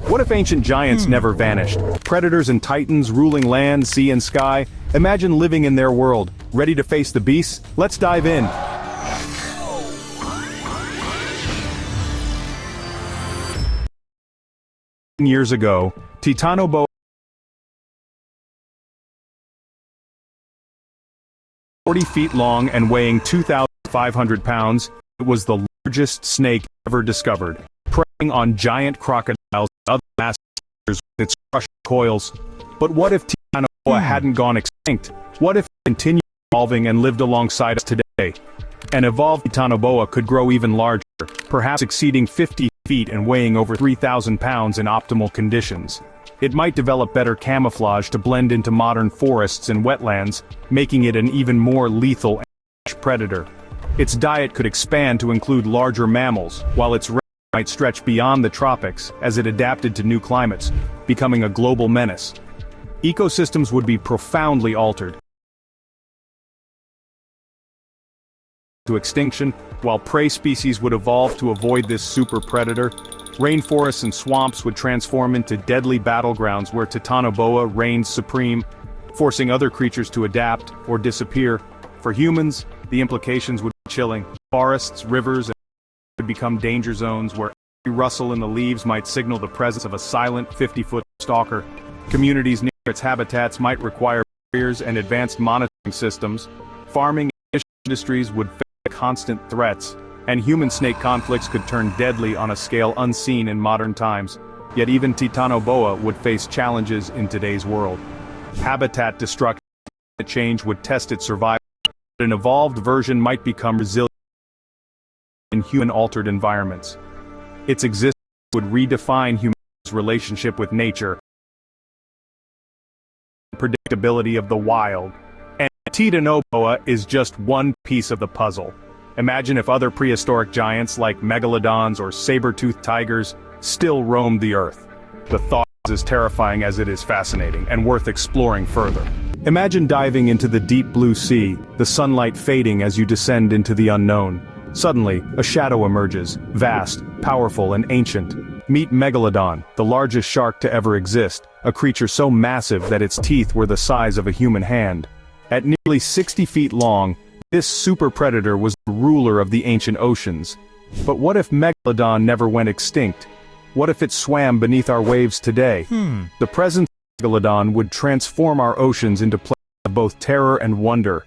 What if ancient giants never vanished? Predators and titans ruling land, sea and sky? Imagine living in their world. Ready to face the beasts? Let's dive in. Years ago, Titanoboa, 40 feet long and weighing 2,500 pounds, it was the largest snake ever discovered, preying on giant crocodiles and other massive creatures with its crushing coils. But what if Titanoboa hadn't gone extinct? What if it continued evolving and lived alongside us today? An evolved Titanoboa could grow even larger, perhaps exceeding 50 feet and weighing over 3,000 pounds in optimal conditions. It might develop better camouflage to blend into modern forests and wetlands, making it an even more lethal predator. Its diet could expand to include larger mammals, while its range might stretch beyond the tropics as it adapted to new climates, becoming a global menace. Ecosystems would be profoundly altered to extinction, while prey species would evolve to avoid this super predator. Rainforests and swamps would transform into deadly battlegrounds where Titanoboa reigns supreme, forcing other creatures to adapt or disappear. For humans, the implications would be chilling. Forests, rivers, and would become danger zones where every rustle in the leaves might signal the presence of a silent 50-foot stalker. Communities near its habitats might require barriers and advanced monitoring systems. Farming and industries would face constant threats, and human-snake conflicts could turn deadly on a scale unseen in modern times. Yet even Titanoboa would face challenges in today's world. Habitat destruction and change would test its survival. An evolved version might become resilient in human-altered environments. Its existence would redefine humanity's relationship with nature, predictability of the wild. And Titanoboa is just one piece of the puzzle. Imagine if other prehistoric giants like megalodons or saber-toothed tigers still roamed the earth. The thought is as terrifying as it is fascinating, and worth exploring further. Imagine diving into the deep blue sea, the sunlight fading as you descend into the unknown. Suddenly, a shadow emerges, vast, powerful, and ancient. Meet Megalodon, the largest shark to ever exist, a creature so massive that its teeth were the size of a human hand. At nearly 60 feet long, this super predator was the ruler of the ancient oceans. But what if Megalodon never went extinct? What if it swam beneath our waves today? The presence of Megalodon would transform our oceans into places of both terror and wonder.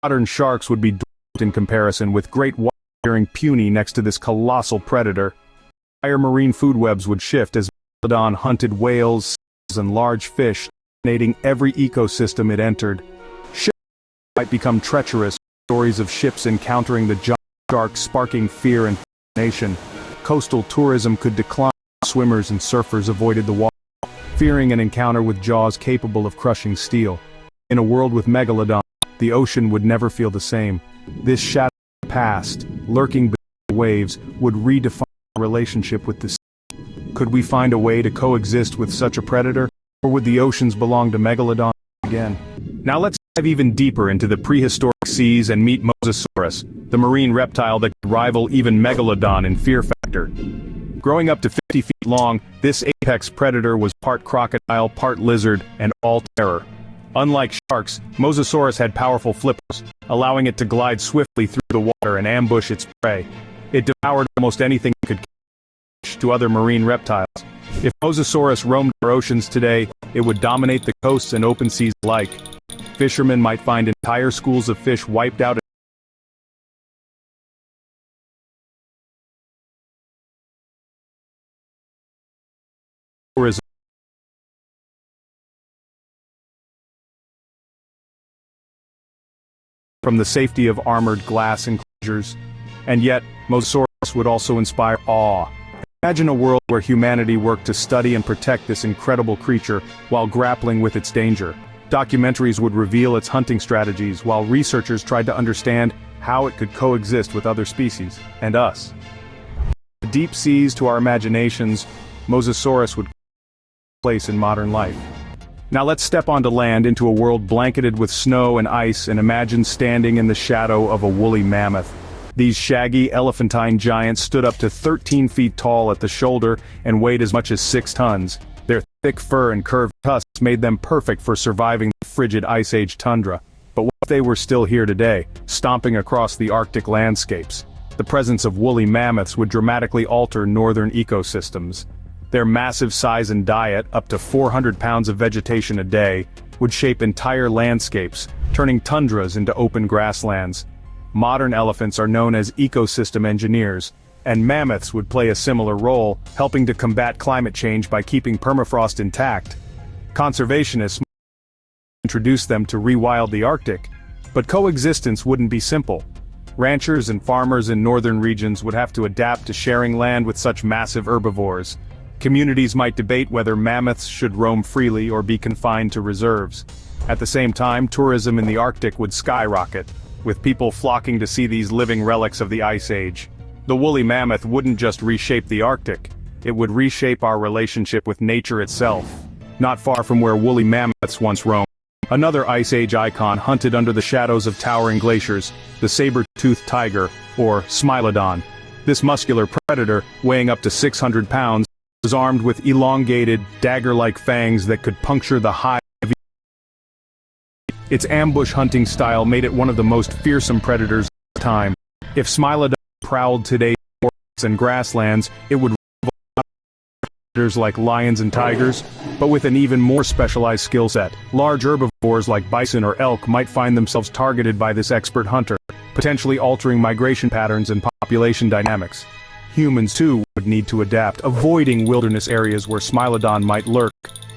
Modern sharks would be dwarfed in comparison, with great white appearing puny next to this colossal predator. Entire marine food webs would shift as Megalodon hunted whales, seals, and large fish, dominating every ecosystem it entered. Ships might become treacherous, stories of ships encountering the giant shark sparking fear and fascination. Coastal tourism could decline as swimmers and surfers avoided the water, fearing an encounter with jaws capable of crushing steel. In a world with Megalodon, the ocean would never feel the same. This shadow past, lurking beneath the waves, would redefine our relationship with the sea. Could we find a way to coexist with such a predator? Or would the oceans belong to Megalodon again? Now let's dive even deeper into the prehistoric seas and meet Mosasaurus, the marine reptile that could rival even Megalodon in fear factor. Growing up to 50 feet long, this apex predator was part crocodile, part lizard, and all terror. Unlike sharks, Mosasaurus had powerful flippers, allowing it to glide swiftly through the water and ambush its prey. It devoured almost anything it could catch. To other marine reptiles, if Mosasaurus roamed our oceans today, it would dominate the coasts and open seas alike. Fishermen might find entire schools of fish wiped out. Tourism from the safety of armored glass enclosures. And yet, Mosasaurus would also inspire awe. Imagine a world where humanity worked to study and protect this incredible creature while grappling with its danger. Documentaries would reveal its hunting strategies while researchers tried to understand how it could coexist with other species, and us. The deep seas to our imaginations, Mosasaurus would place in modern life. Now let's step onto land into a world blanketed with snow and ice and imagine standing in the shadow of a woolly mammoth. These shaggy, elephantine giants stood up to 13 feet tall at the shoulder and weighed as much as 6 tons. Their thick fur and curved tusks made them perfect for surviving the frigid Ice Age tundra. But what if they were still here today, stomping across the Arctic landscapes? The presence of woolly mammoths would dramatically alter northern ecosystems. Their massive size and diet, up to 400 pounds of vegetation a day, would shape entire landscapes, turning tundras into open grasslands. Modern elephants are known as ecosystem engineers, and mammoths would play a similar role, helping to combat climate change by keeping permafrost intact. Conservationists might introduce them to rewild the Arctic, but coexistence wouldn't be simple. Ranchers and farmers in northern regions would have to adapt to sharing land with such massive herbivores. Communities might debate whether mammoths should roam freely or be confined to reserves. At the same time, tourism in the Arctic would skyrocket, with people flocking to see these living relics of the Ice Age. The woolly mammoth wouldn't just reshape the Arctic, it would reshape our relationship with nature itself. Not far from where woolly mammoths once roamed, another Ice Age icon hunted under the shadows of towering glaciers, the saber-toothed tiger, or Smilodon. This muscular predator, weighing up to 600 pounds, was armed with elongated, dagger-like fangs that could puncture the hide. Its ambush hunting style made it one of the most fearsome predators of the time. If Smilodon prowled today's forests and grasslands, it would rival predators like lions and tigers, but with an even more specialized skill set. Large herbivores like bison or elk might find themselves targeted by this expert hunter, potentially altering migration patterns and population dynamics. Humans too would need to adapt, avoiding wilderness areas where Smilodon might lurk,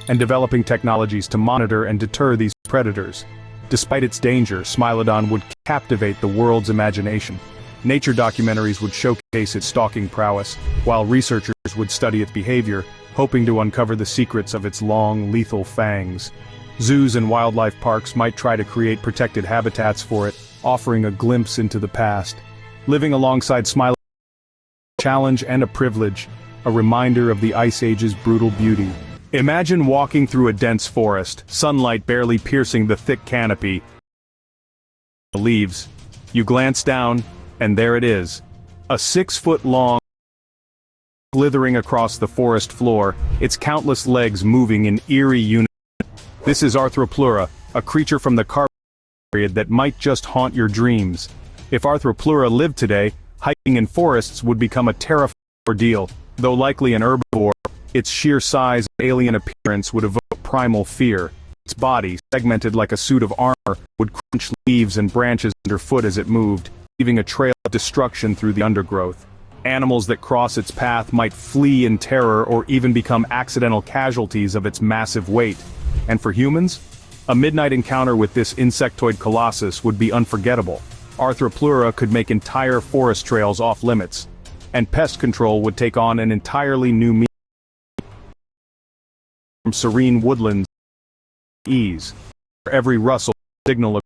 and developing technologies to monitor and deter these predators. Despite its danger, Smilodon would captivate the world's imagination. Nature documentaries would showcase its stalking prowess, while researchers would study its behavior, hoping to uncover the secrets of its long, lethal fangs. Zoos and wildlife parks might try to create protected habitats for it, offering a glimpse into the past. Living alongside Smilodon, a challenge and a privilege, a reminder of the Ice Age's brutal beauty. Imagine walking through a dense forest, sunlight barely piercing the thick canopy. The leaves. You glance down, and there it is. A 6-foot-long, slithering across the forest floor, its countless legs moving in eerie unison. This is Arthropleura, a creature from the Carbon period that might just haunt your dreams. If Arthropleura lived today, hiking in forests would become a terrifying ordeal. Though likely an herbivore, its sheer size and alien appearance would evoke primal fear. Its body, segmented like a suit of armor, would crunch leaves and branches underfoot as it moved, leaving a trail of destruction through the undergrowth. Animals that cross its path might flee in terror or even become accidental casualties of its massive weight. And for humans, a midnight encounter with this insectoid colossus would be unforgettable. Arthropleura could make entire forest trails off-limits, and pest control would take on an entirely new meaning. From serene woodlands to ease, where every rustle signal of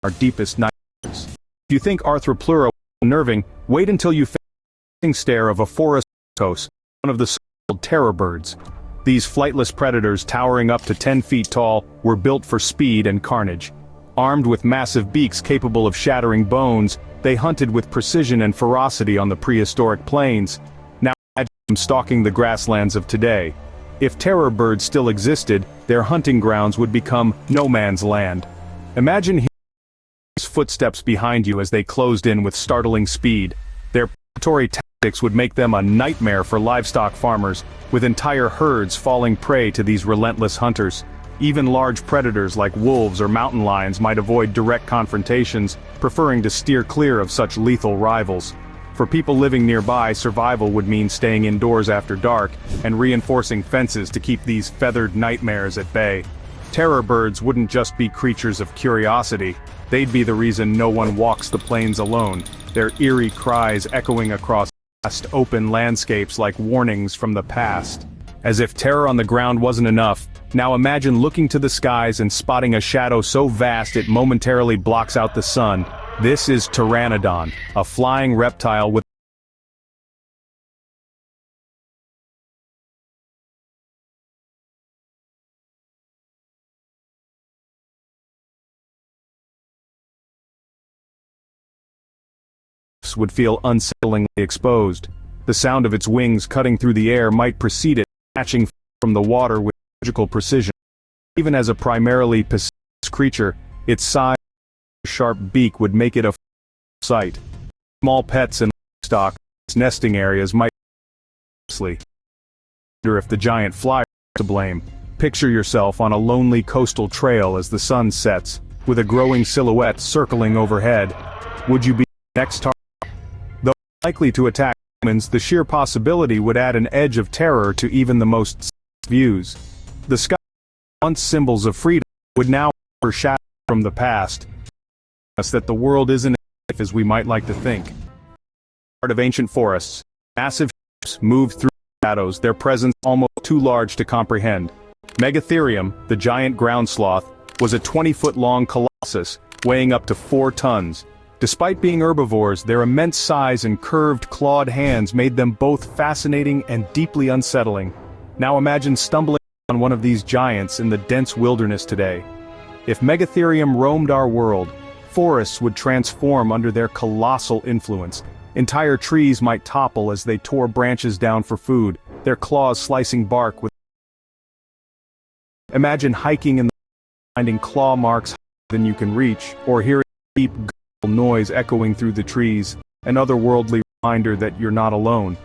our deepest nightmares. If you think Arthropleura was unnerving, wait until you face the stare of a forest toast, one of the so-called terror birds. These flightless predators, towering up to 10 feet tall, were built for speed and carnage. Armed with massive beaks capable of shattering bones, they hunted with precision and ferocity on the prehistoric plains. Now imagine them stalking the grasslands of today. If terror birds still existed, their hunting grounds would become no man's land. Imagine hearing footsteps behind you as they closed in with startling speed. Their predatory tactics would make them a nightmare for livestock farmers, with entire herds falling prey to these relentless hunters. Even large predators like wolves or mountain lions might avoid direct confrontations, preferring to steer clear of such lethal rivals. For people living nearby, survival would mean staying indoors after dark and reinforcing fences to keep these feathered nightmares at bay. Terror birds wouldn't just be creatures of curiosity, they'd be the reason no one walks the plains alone, their eerie cries echoing across vast open landscapes like warnings from the past. As if terror on the ground wasn't enough, now imagine looking to the skies and spotting a shadow so vast it momentarily blocks out the sun. This is Pteranodon, a flying reptile with would feel unsettlingly exposed. The sound of its wings cutting through the air might precede it, snatching from the water with surgical precision. Even as a primarily piscivorous creature, its size and sharp beak would make it a sight. Small pets and livestock, its nesting areas might wonder if the giant flyer is to blame. Picture yourself on a lonely coastal trail as the sun sets, with a growing silhouette circling overhead. Would you be the next target? Though likely to attack humans, the sheer possibility would add an edge of terror to even the most views. The sky, once symbols of freedom, would now overshadow from the past, us that the world isn't as safe as we might like to think. Part of ancient forests, massive ships moved through shadows, their presence almost too large to comprehend. Megatherium, the giant ground sloth, was a 20-foot-long colossus, weighing up to 4 tons. Despite being herbivores, their immense size and curved, clawed hands made them both fascinating and deeply unsettling. Now imagine stumbling on one of these giants in the dense wilderness today. If Megatherium roamed our world, forests would transform under their colossal influence. Entire trees might topple as they tore branches down for food, their claws slicing bark with. Imagine hiking in the finding claw marks higher than you can reach, or hearing a deep guttural noise echoing through the trees, an otherworldly reminder that you're not alone.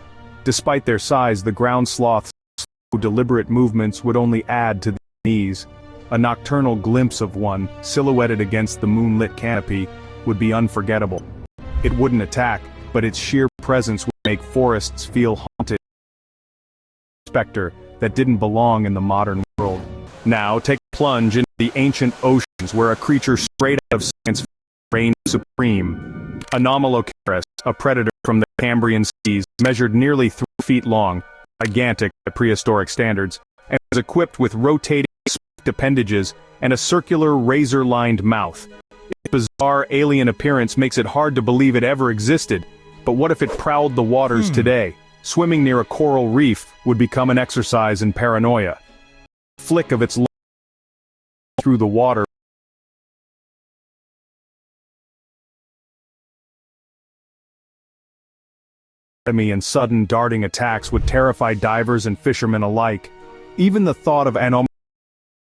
Despite their size, the ground sloth's slow, deliberate movements would only add to the unease. A nocturnal glimpse of one, silhouetted against the moonlit canopy, would be unforgettable. It wouldn't attack, but its sheer presence would make forests feel haunted. Spectre that didn't belong in the modern world. Now take a plunge into the ancient oceans where a creature straight out of science reigned supreme. Anomalocaris, a predator from the Cambrian seas, measured nearly 3 feet long, gigantic by prehistoric standards, and was equipped with rotating spiked appendages and a circular razor-lined mouth. Its bizarre alien appearance makes it hard to believe it ever existed, but what if it prowled the waters today? Swimming near a coral reef would become an exercise in paranoia. The flick of its line through the water and sudden darting attacks would terrify divers and fishermen alike. Even the thought of anomaly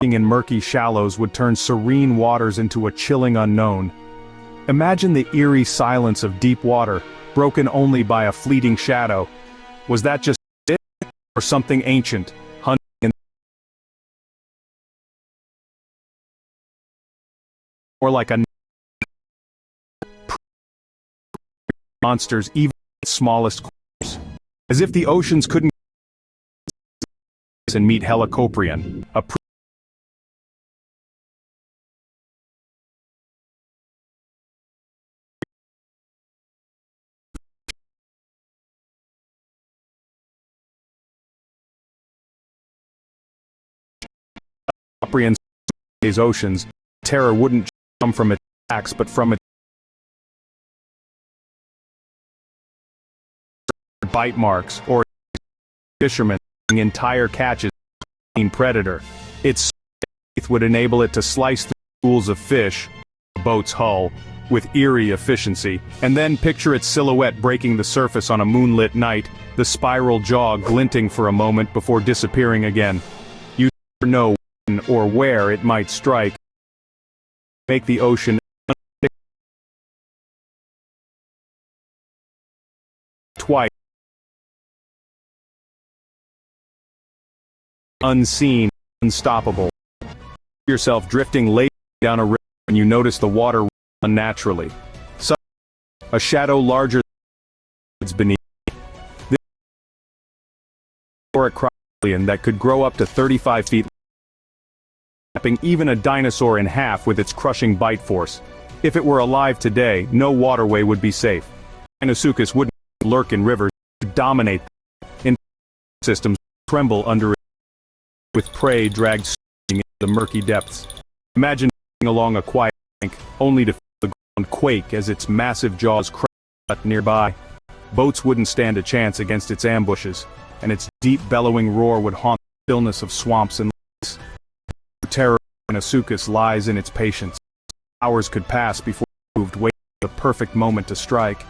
in murky shallows would turn serene waters into a chilling unknown. Imagine the eerie silence of deep water, broken only by a fleeting shadow. Was that just it, or something ancient, hunting in or like a monsters even its smallest corners? As if the oceans couldn't and meet Helicoprion, a these oceans, terror wouldn't come from attacks but from bite marks or fishermen entire catches of a predator. Its teeth would enable it to slice through schools of fish, a boat's hull, with eerie efficiency, and then picture its silhouette breaking the surface on a moonlit night, the spiral jaw glinting for a moment before disappearing again. You never know when or where it might strike. Make the ocean twice unseen, unstoppable. Yourself drifting lazily down a river when you notice the water unnaturally. Suddenly, a shadow larger than beneath. This historic crocodile that could grow up to 35 feet, snapping even a dinosaur in half with its crushing bite force. If it were alive today, no waterway would be safe. Dinosuchus wouldn't lurk in rivers to dominate them. In systems tremble under it, with prey dragged into the murky depths. Imagine along a quiet bank, only to feel the ground quake as its massive jaws crack nearby. Boats wouldn't stand a chance against its ambushes, and its deep bellowing roar would haunt the stillness of swamps and lakes. The terror of Dinosuchus lies in its patience. Hours could pass before it moved, waiting for the perfect moment to strike.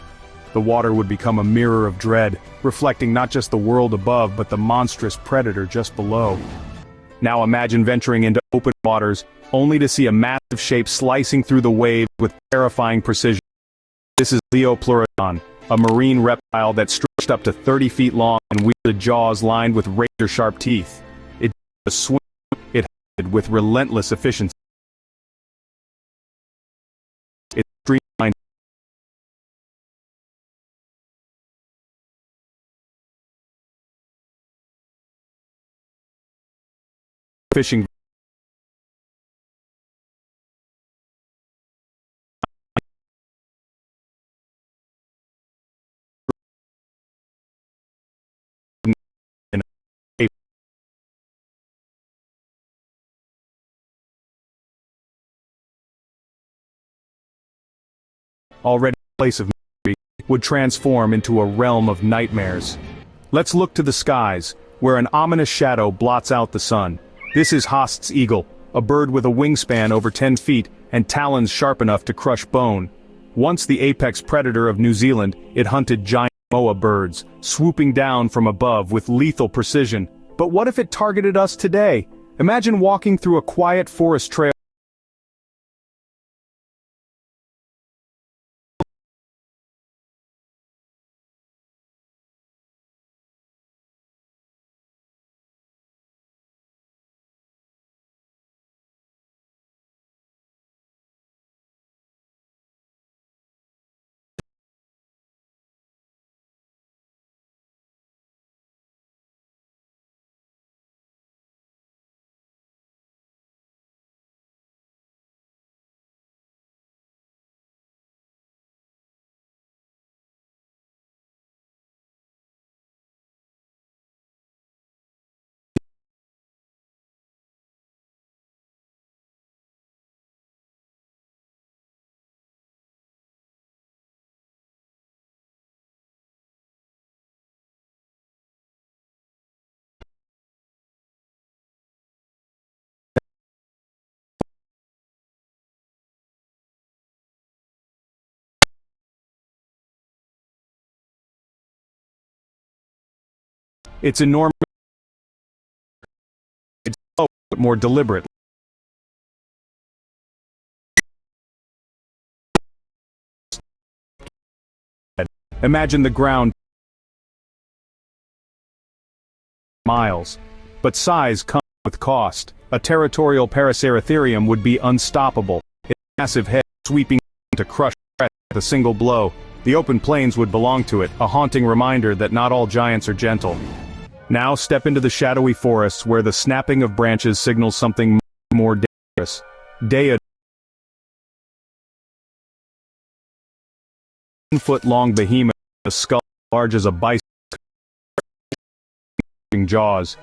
The water would become a mirror of dread, reflecting not just the world above but the monstrous predator just below. Now imagine venturing into open waters, only to see a massive shape slicing through the waves with terrifying precision. This is Leopleurodon, a marine reptile that stretched up to 30 feet long and wielded jaws lined with razor-sharp teeth. It did a swim, it hunted with relentless efficiency. Its streamlined fishing already a place of mystery, would transform into a realm of nightmares. Let's look to the skies, where an ominous shadow blots out the sun. This is Haast's eagle, a bird with a wingspan over 10 feet and talons sharp enough to crush bone. Once the apex predator of New Zealand, it hunted giant moa birds, swooping down from above with lethal precision. But what if it targeted us today? Imagine walking through a quiet forest trail. It's enormous, it's slow but more deliberate. Imagine the ground miles. But size comes with cost. A territorial Paraceratherium would be unstoppable, its massive head sweeping to crush with a single blow. The open plains would belong to it, a haunting reminder that not all giants are gentle. Now step into the shadowy forests where the snapping of branches signals something more dangerous. Daeodon, 10-foot-long behemoth, a skull large as a bicycle, jaws.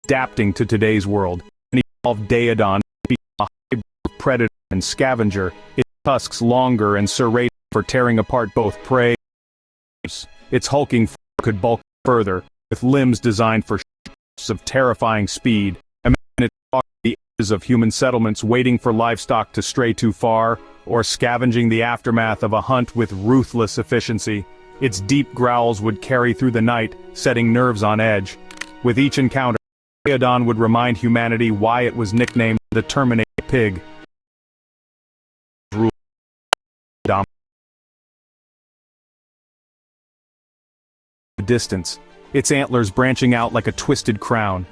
Adapting to today's world, an evolved Daeodon became a hybrid predator and scavenger, its tusks longer and serrated for tearing apart both prey and prey. Its hulking form could bulk further, with limbs designed for shifts of terrifying speed. Imagine it stalking the edges of human settlements waiting for livestock to stray too far, or scavenging the aftermath of a hunt with ruthless efficiency. Its deep growls would carry through the night, setting nerves on edge. With each encounter, Daeodon would remind humanity why it was nicknamed the Terminator Pig. Distance, its antlers branching out like a twisted crown.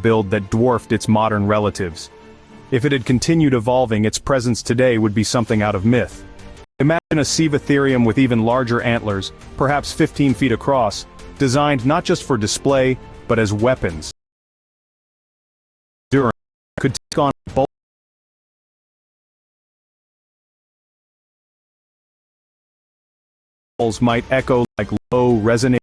Build that dwarfed its modern relatives. If it had continued evolving, its presence today would be something out of myth. Imagine a Cevatherium with even larger antlers, perhaps 15 feet across, designed not just for display, but as weapons. Durant could take on both. Might echo like low resonating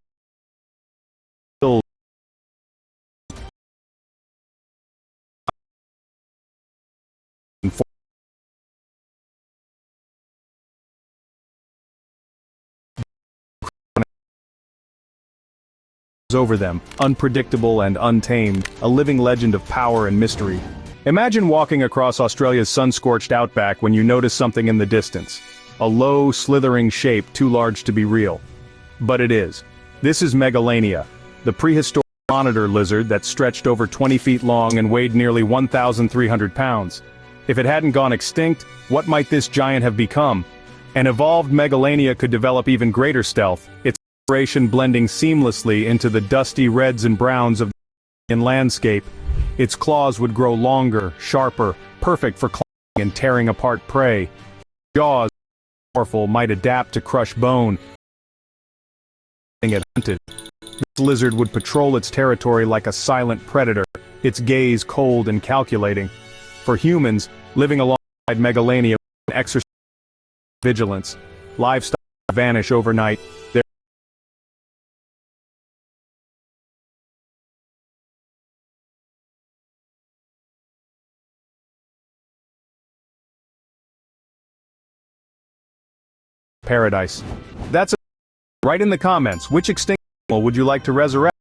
over them, unpredictable and untamed, a living legend of power and mystery. Imagine walking across Australia's sun-scorched outback when you notice something in the distance. A low, slithering shape too large to be real. But it is. This is Megalania, the prehistoric monitor lizard that stretched over 20 feet long and weighed nearly 1,300 pounds. If it hadn't gone extinct, what might this giant have become? An evolved Megalania could develop even greater stealth, its coloration blending seamlessly into the dusty reds and browns of the landscape. Its claws would grow longer, sharper, perfect for clawing and tearing apart prey. Jaws, powerful, might adapt to crush bone. It hunted. This lizard would patrol its territory like a silent predator, its gaze cold and calculating. For humans, living alongside Megalania would exercise vigilance. Livestock would vanish overnight, their paradise. That's a... Write in the comments, which extinct animal would you like to resurrect?